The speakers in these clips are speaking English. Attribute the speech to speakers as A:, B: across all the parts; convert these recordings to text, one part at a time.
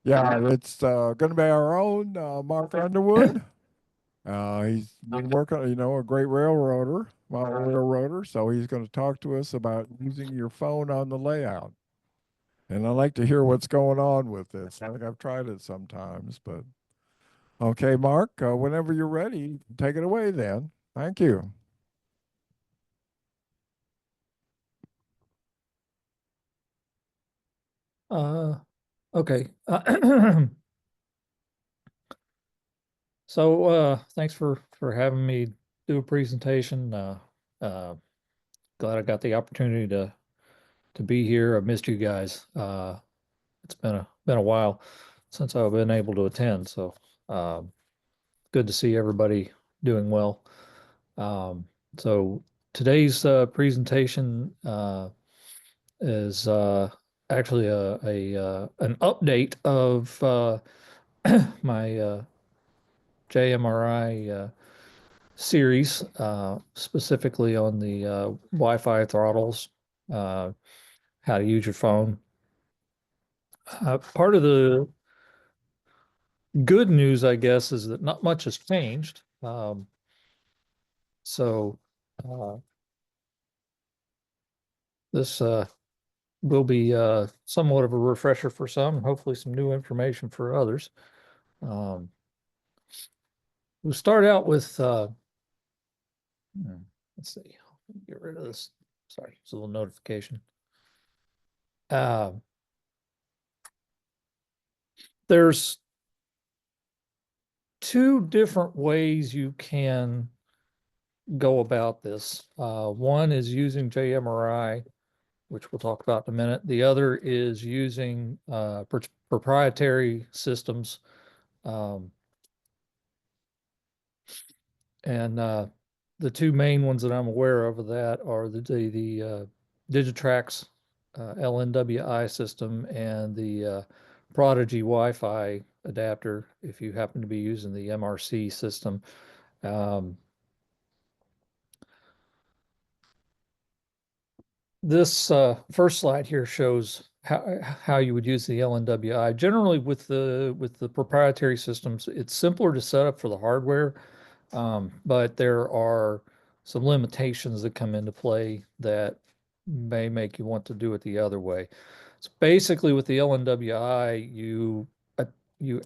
A: Yeah, it's going to be our own Mark Underwood. He's been working, a great railroader, model railroader. So he's going to talk to us about using your phone on the layout. And I like to hear what's going on with this. I think I've tried it sometimes, but okay, Mark, whenever you're ready, take it away then. Thank you.
B: Uh, okay. Thanks for having me do a presentation. Uh, Glad I got the opportunity to be here. I've missed you guys. It's been a while since I've been able to attend, so um, good to see everybody doing well. Um, so today's presentation is actually a an update of my JMRI series, specifically on the Wi-Fi throttles, uh, how to use your phone. Part of the good news, I guess, is that not much has changed. So uh, this will be somewhat of a refresher for some, and hopefully some new information for others. Um, we'll start out with, let's see, get rid of this. Sorry, it's a little notification. Uh, there's two different ways you can go about this. One is using JMRI, which we'll talk about in a minute. The other is using proprietary systems. Um, and the two main ones that I'm aware of that are the Digitrax LNWI system and the Prodigy Wi-Fi adapter if you happen to be using the MRC system. Um, This first slide here shows how you would use the LNWI. Generally, with the proprietary systems, it's simpler to set up for the hardware, but there are some limitations that come into play that may make you want to do it the other way. So basically, with the LNWI, you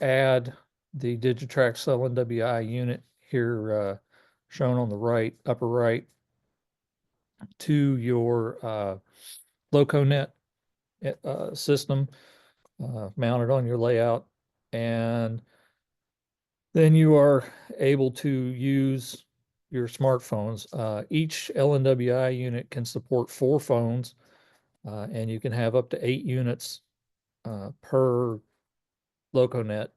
B: add the Digitrax LNWI unit here, shown on the right, upper right, to your LocoNet system mounted on your layout. And then you are able to use your smartphones. Each LNWI unit can support 4 phones, and you can have up to 8 units per LocoNet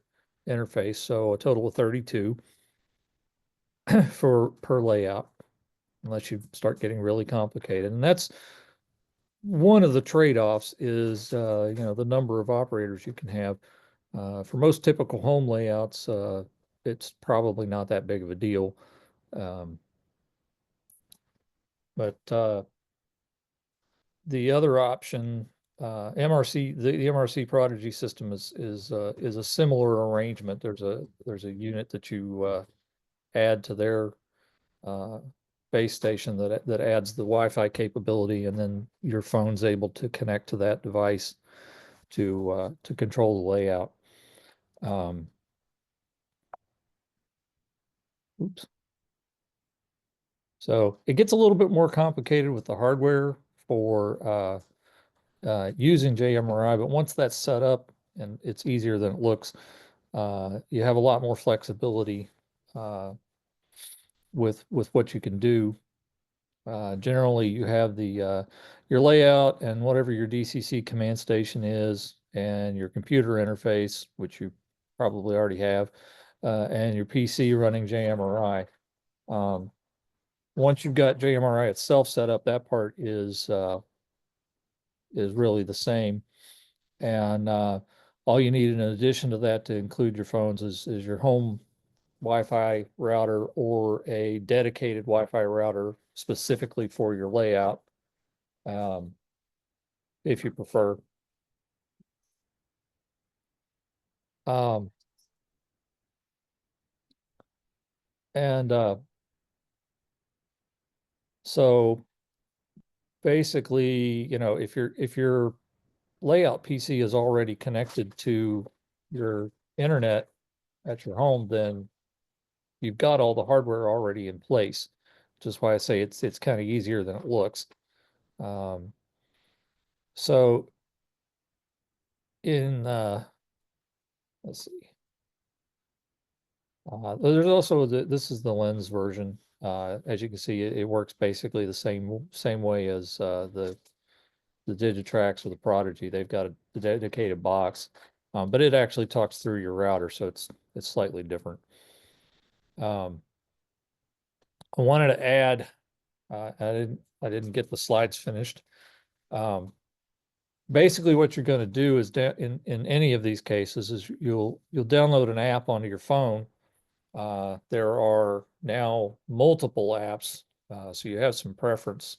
B: interface, so a total of 32 for per layout, unless you start getting really complicated. And that's one of the trade-offs is the number of operators you can have. For most typical home layouts, it's probably not that big of a deal. Um, but the other option, the MRC Prodigy system is a similar arrangement. There's a unit that you add to their uh, base station that adds the Wi-Fi capability, and then your phone's able to connect to that device to control the layout. Um, oops. So it gets a little bit more complicated with the hardware for using JMRI, but once that's set up and it's easier than it looks, you have a lot more flexibility uh, with what you can do. Generally, you have the your layout and whatever your DCC command station is, and your computer interface, which you probably already have, and your PC running JMRI. Um, Once you've got JMRI itself set up, that part is really the same. And all you need in addition to that to include your phones is your home Wi-Fi router or a dedicated Wi-Fi router specifically for your layout, um, if you prefer. Um, and so basically, if your layout PC is already connected to your internet at your home, then you've got all the hardware already in place, which is why I say it's kind of easier than it looks. Um, so in let's see, there's also this is the lens version. As you can see, it works basically the same way as the Digitrax or the Prodigy. They've got a dedicated box, but it actually talks through your router, so it's slightly different. Um, I wanted to add, I didn't get the slides finished. Um, Basically, what you're going to do is in any of these cases is you'll download an app onto your phone. There are now multiple apps, so you have some preference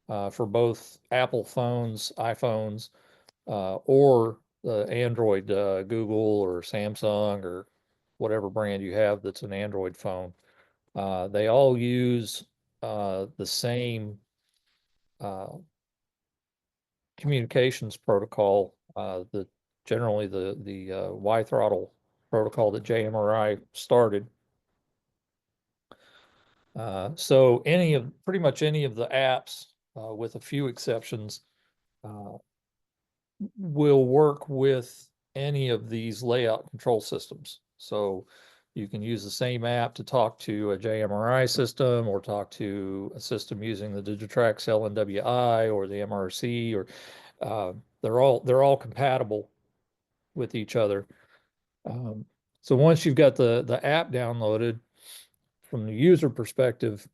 B: for both Apple phones, iPhones, or the Android, Google or Samsung or whatever brand you have that's an Android phone. They all use the same uh, communications protocol, generally the Y throttle protocol that JMRI started. So pretty much any of the apps, with a few exceptions, uh, will work with any of these layout control systems. So you can use the same app to talk to a JMRI system or talk to a system using the Digitrax LNWI or the MRC, or uh, they're all compatible with each other. Um, so once you've got the app downloaded, from the user perspective,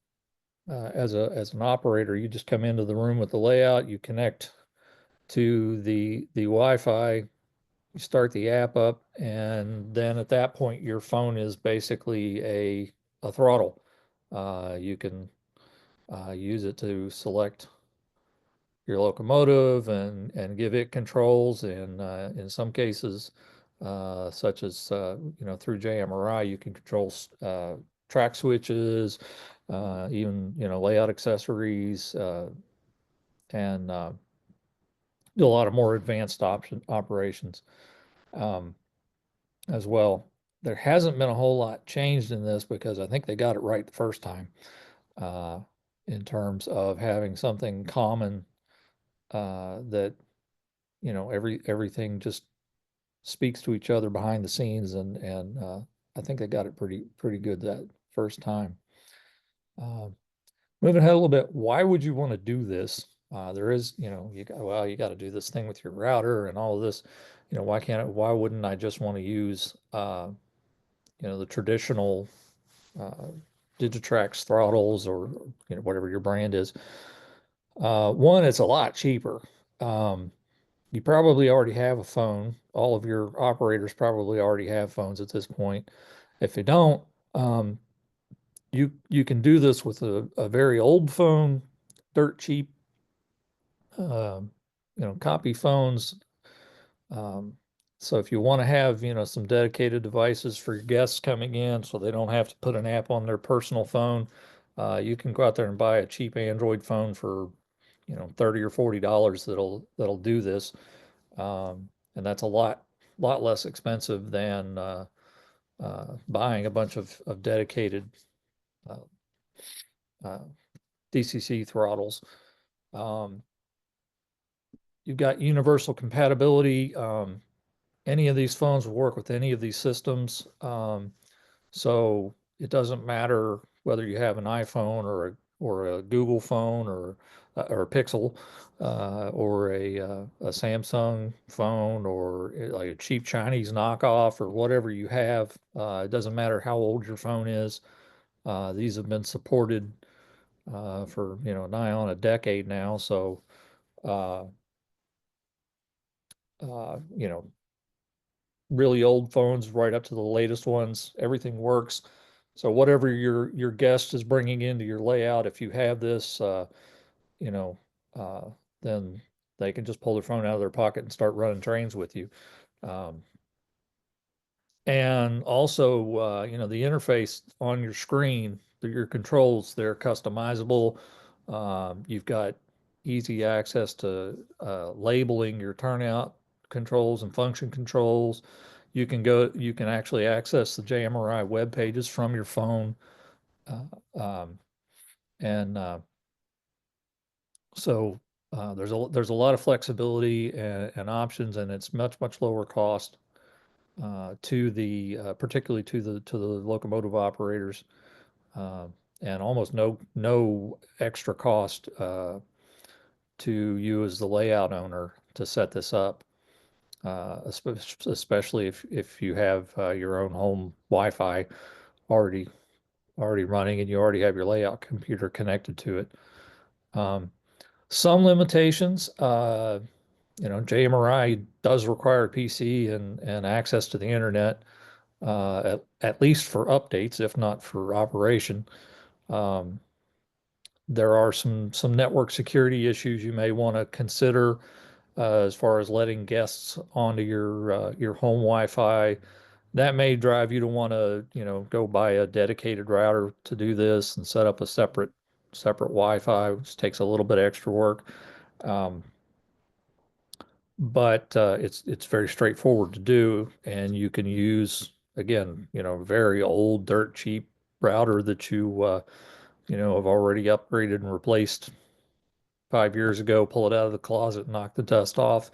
B: as an operator, you just come into the room with the layout, you connect to the Wi-Fi, you start the app up, and then at that point, your phone is basically a throttle. You can use it to select your locomotive and give it controls, and in some cases, such as through JMRI, you can control track switches, even layout accessories, and do a lot of more advanced operations um, as well. There hasn't been a whole lot changed in this because I think they got it right the first time, uh, in terms of having something common, that everything just speaks to each other behind the scenes, and I think they got it pretty good that first time. Uh, Moving ahead a little bit, why would you want to do this? There is, you got to do this thing with your router and all of this. Why wouldn't I just want to use, the traditional uh, Digitrax throttles, or whatever your brand is? One, it's a lot cheaper. Um, you probably already have a phone. All of your operators probably already have phones at this point. If they don't, um, you can do this with a very old phone, dirt cheap, um, copy phones. Um, so if you want to have, some dedicated devices for your guests coming in, so they don't have to put an app on their personal phone, you can go out there and buy a cheap Android phone for, 30 or $40 that'll do this. And that's a lot less expensive than buying a bunch of dedicated uh, uh, DCC throttles. Um, you've got universal compatibility. Any of these phones will work with any of these systems. So it doesn't matter whether you have an iPhone or a Google phone, or a Pixel, or a Samsung phone, or like a cheap Chinese knockoff, or whatever you have. It doesn't matter how old your phone is. These have been supported for nigh on a decade now. So uh, you know, really old phones right up to the latest ones, everything works. So whatever your guest is bringing into your layout, if you have this, you know, uh, then they can just pull their phone out of their pocket and start running trains with you. Um, And also, the interface on your screen, your controls, they're customizable. You've got easy access to labeling your turnout controls and function controls. You can actually access the JMRI web pages from your phone. Um, and so there's a lot of flexibility and options, and it's much lower cost to the particularly to the locomotive operators, uh, and almost no extra cost to you as the layout owner to set this up, especially if you have your own home Wi-Fi already already running and you already have your layout computer connected to it. Um, some limitations, JMRI does require a PC and access to the internet, at least for updates, if not for operation. Um, there are some network security issues you may want to consider as far as letting guests onto your home Wi-Fi. That may drive you to want to, go buy a dedicated router to do this and set up a separate Wi-Fi, which takes a little bit extra work. Um, but it's very straightforward to do, and you can use again, very old dirt cheap router that you have already upgraded and replaced 5 years ago. Pull it out of the closet, knock the dust off.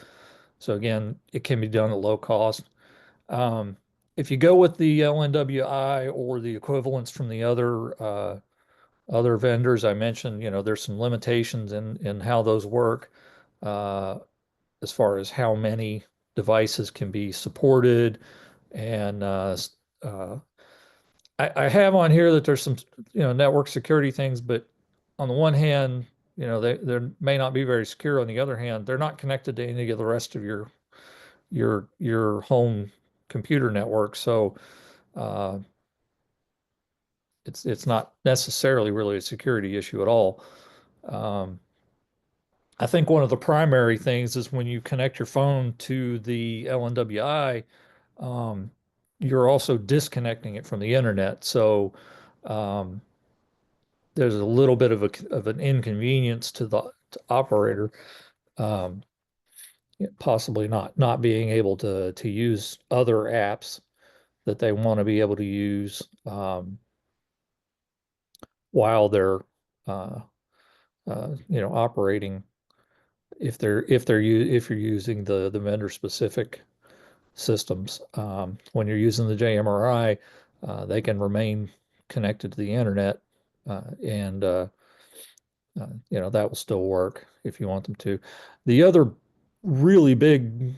B: So again, it can be done at low cost. Um, if you go with the LNWI or the equivalents from the other vendors I mentioned, there's some limitations in how those work. Uh, as far as how many devices can be supported. And uh, I have on here that there's some, network security things, but on the one hand, they may not be very secure. On the other hand, they're not connected to any of the rest of your home computer network. So uh, it's not necessarily really a security issue at all. Um, I think one of the primary things is when you connect your phone to the LNWI, um, you're also disconnecting it from the internet. So um, there's a little bit of an inconvenience to the operator, um, possibly not being able to use other apps that they want to be able to use while they're uh, operating, if you're using the vendor specific systems. When you're using the JMRI, they can remain connected to the internet, and that will still work if you want them to. The other really big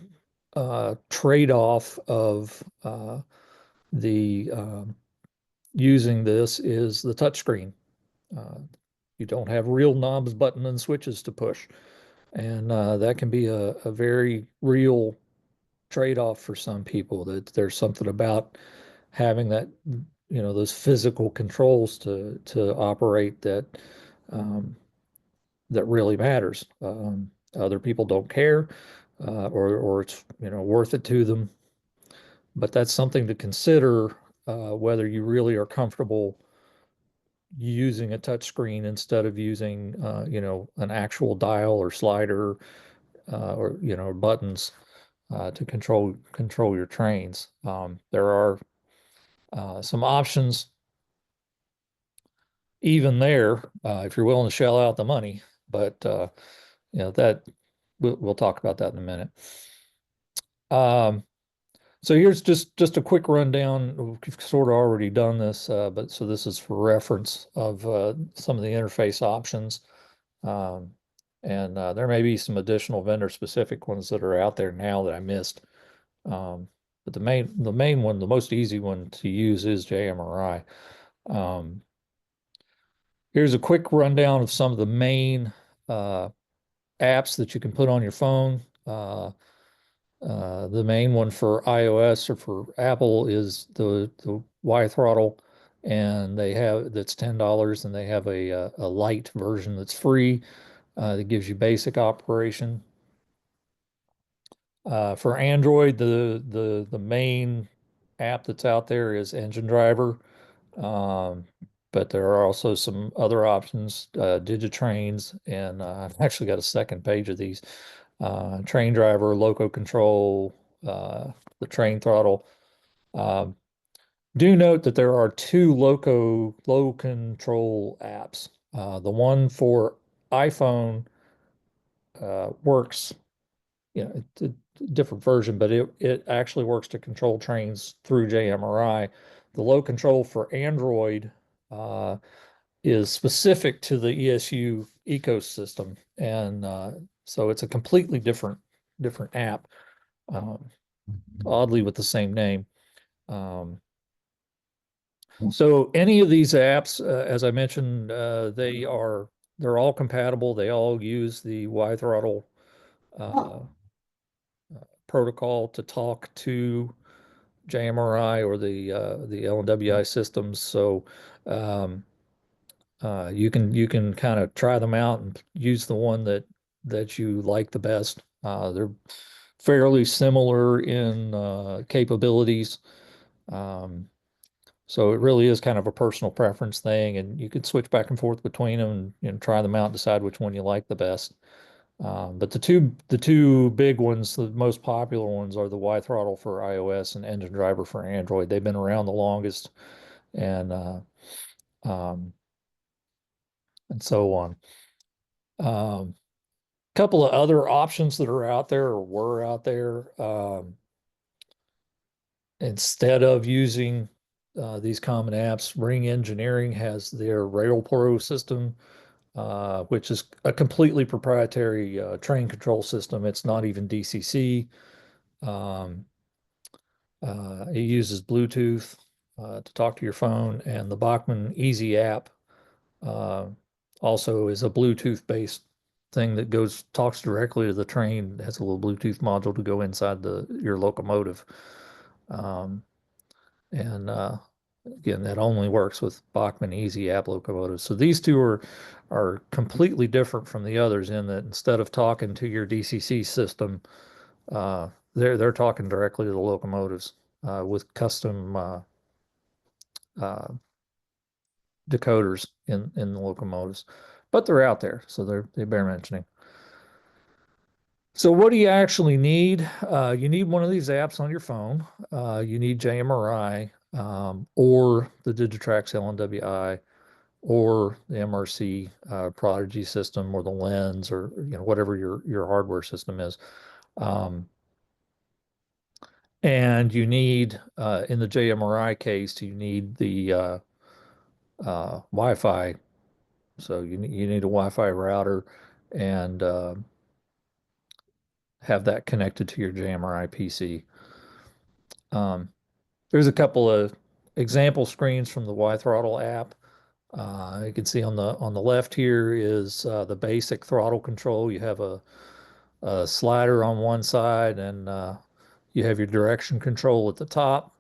B: trade-off of the using this is the touchscreen. Uh, you don't have real knobs, buttons, and switches to push, and that can be a very real trade-off for some people. That there's something about having those physical controls to operate um, that really matters. Other people don't care, or it's worth it to them. But that's something to consider, whether you really are comfortable using a touch screen instead of using an actual dial or slider, or buttons to control your trains. There are some options even there, if you're willing to shell out the money. But that we'll talk about that in a minute. Um, so here's just a quick rundown. We've sort of already done this, but so this is for reference of some of the interface options. Um, and there may be some additional vendor specific ones that are out there now that I missed. Um, but the main one, the most easy one to use is JMRI. Um, Here's a quick rundown of some of the main uh, apps that you can put on your phone. The main one for iOS or for Apple is the Y Throttle, and that's $10, and they have a light version that's free, that gives you basic operation. For Android, the main app that's out there is Engine Driver. Um, but there are also some other options, Digitrains, and I've actually got a second page of these. Train Driver, Loco Control, the Train Throttle. Um, do note that there are two low control apps. The one for iPhone works, it's a different version, but it actually works to control trains through JMRI. The low control for Android uh, is specific to the ESU ecosystem, and so it's a completely different app, um, oddly with the same name. Um, so any of these apps, as I mentioned, they're all compatible. They all use the Y throttle uh, protocol to talk to JMRI or the LNWI systems. So um, you can kind of try them out and use the one that you like the best. They're fairly similar in capabilities. Um, so it really is kind of a personal preference thing, and you could switch back and forth between them and try them out and decide which one you like the best. But the two big ones, the most popular ones, are the Y throttle for iOS and Engine Driver for Android. They've been around the longest, and um, and so on. Um, Couple of other options that are out there or were out there. Instead of using these common apps, Ring Engineering has their Rail Pro system, which is a completely proprietary train control system. It's not even DCC. Um, it uses Bluetooth to talk to your phone, and the Bachmann Easy app uh, also is a Bluetooth-based thing that talks directly to the train. It has a little Bluetooth module to go inside your locomotive. Um, and again, that only works with Bachmann Easy app locomotives. So these two are completely different from the others in that instead of talking to your DCC system, they're talking directly to the locomotives with custom uh, decoders in the locomotives. But they're out there, so they bear mentioning. So what do you actually need? You need one of these apps on your phone. You need JMRI or the Digitrax LNWI or the MRC Prodigy system or the Lens or whatever your hardware system is. Um, and you need in the JMRI case, you need the Wi-Fi. So you need a Wi-Fi router and have that connected to your JMRI PC. Um, there's a couple of example screens from the Y Throttle app. You can see on the left here is the basic throttle control. You have a slider on one side, and you have your direction control at the top,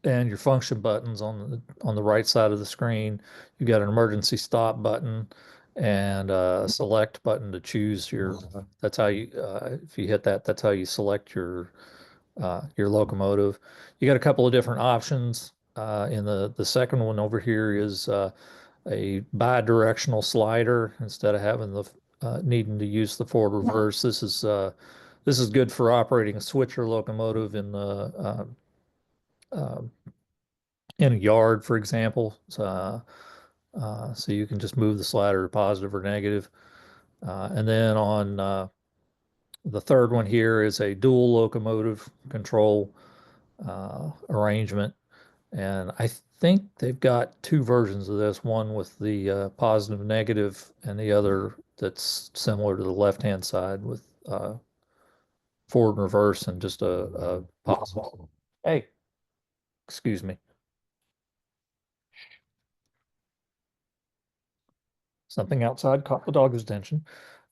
B: and your function buttons on the right side of the screen. You've got an emergency stop button and a select button to choose your. That's how you if you hit that, that's how you select your locomotive. You got a couple of different options. In the second one over here is a bi-directional slider instead of having the needing to use the forward reverse. This is good for operating a switcher locomotive uh, in a yard, for example. So you can just move the slider to positive or negative. And then on the third one here is a dual locomotive control arrangement. And I think they've got two versions of this, one with the positive, negative, and the other that's similar to the left-hand side with forward and reverse and just a positive. Hey, excuse me. Something outside caught the dog's attention.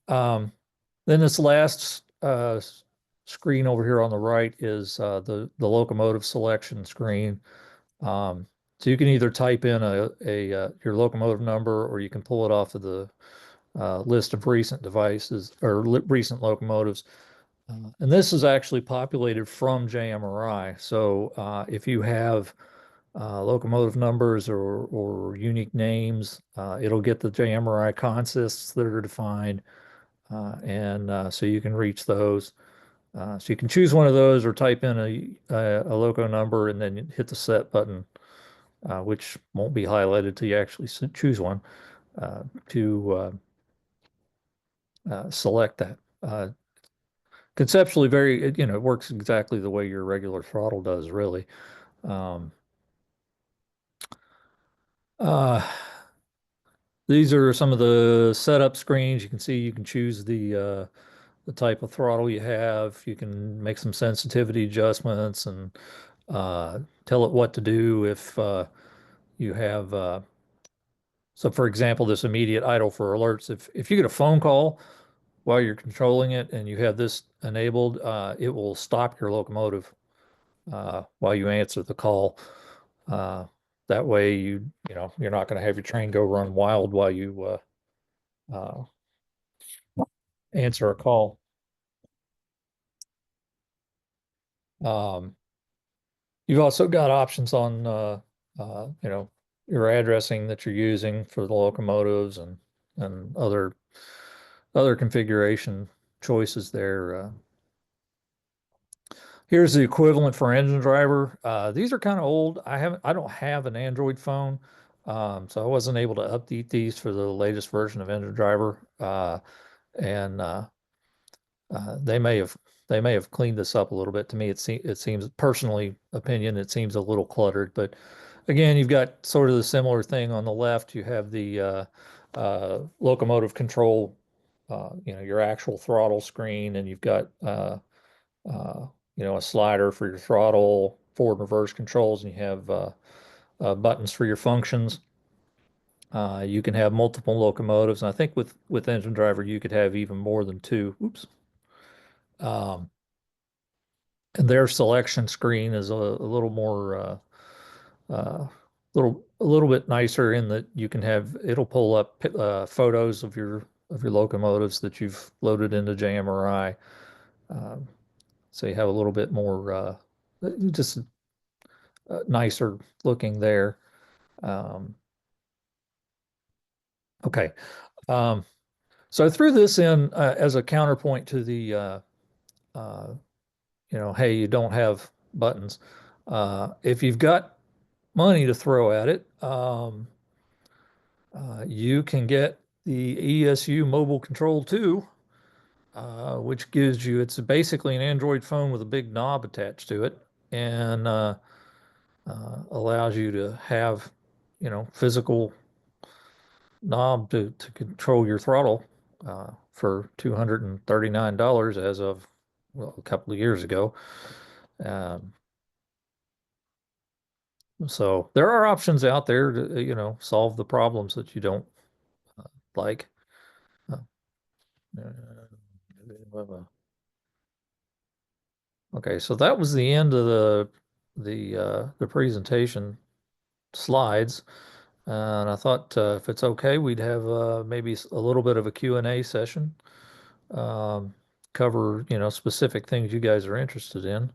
B: Um, then this last screen over here on the right is the locomotive selection screen. So you can either type in your locomotive number, or you can pull it off of the list of recent devices or recent locomotives. And this is actually populated from JMRI. So if you have locomotive numbers or unique names, it'll get the JMRI consists that are defined, and so you can reach those. So you can choose one of those or type in a loco number and then hit the set button, which won't be highlighted till you actually choose one to select that. Conceptually, it works exactly the way your regular throttle does, really. Um, uh, these are some of the setup screens. You can see you can choose the type of throttle you have. You can make some sensitivity adjustments and tell it what to do if you have. So, for example, this immediate idle for alerts. If you get a phone call while you're controlling it and you have this enabled, it will stop your locomotive while you answer the call. Uh, that way, you're not going to have your train go run wild while you uh, answer a call. Um, you've also got options on your addressing that you're using for the locomotives and other configuration choices there. Here's the equivalent for engine driver. These are kind of old. I don't have an Android phone, so I wasn't able to update these for the latest version of engine driver. And they may have cleaned this up a little bit. To me, it seems personally opinion, it seems a little cluttered. But again, you've got sort of the similar thing on the left. You have the locomotive control, your actual throttle screen, and you've got uh, a slider for your throttle, forward and reverse controls, and you have buttons for your functions. You can have multiple locomotives, and I think with engine driver you could have even more than two. Oops. Um, and their selection screen is a little more a little bit nicer in that you can have it'll pull up photos of your locomotives that you've loaded into JMRI. Um, so you have a little bit more just nicer looking there. Um, okay. Um, so I threw this in as a counterpoint to the, uh, hey, you don't have buttons. If you've got money to throw at it, you can get the ESU Mobile Control 2, which it's basically an Android phone with a big knob attached to it and allows you to have, physical knob to control your throttle for $239 as of, well, a couple of years ago. Um, so there are options out there to, solve the problems that you don't like. Uh, okay, so that was the end of the presentation slides. And I thought if it's okay, we'd have maybe a little bit of a Q&A session. Um, cover, specific things you guys are interested in.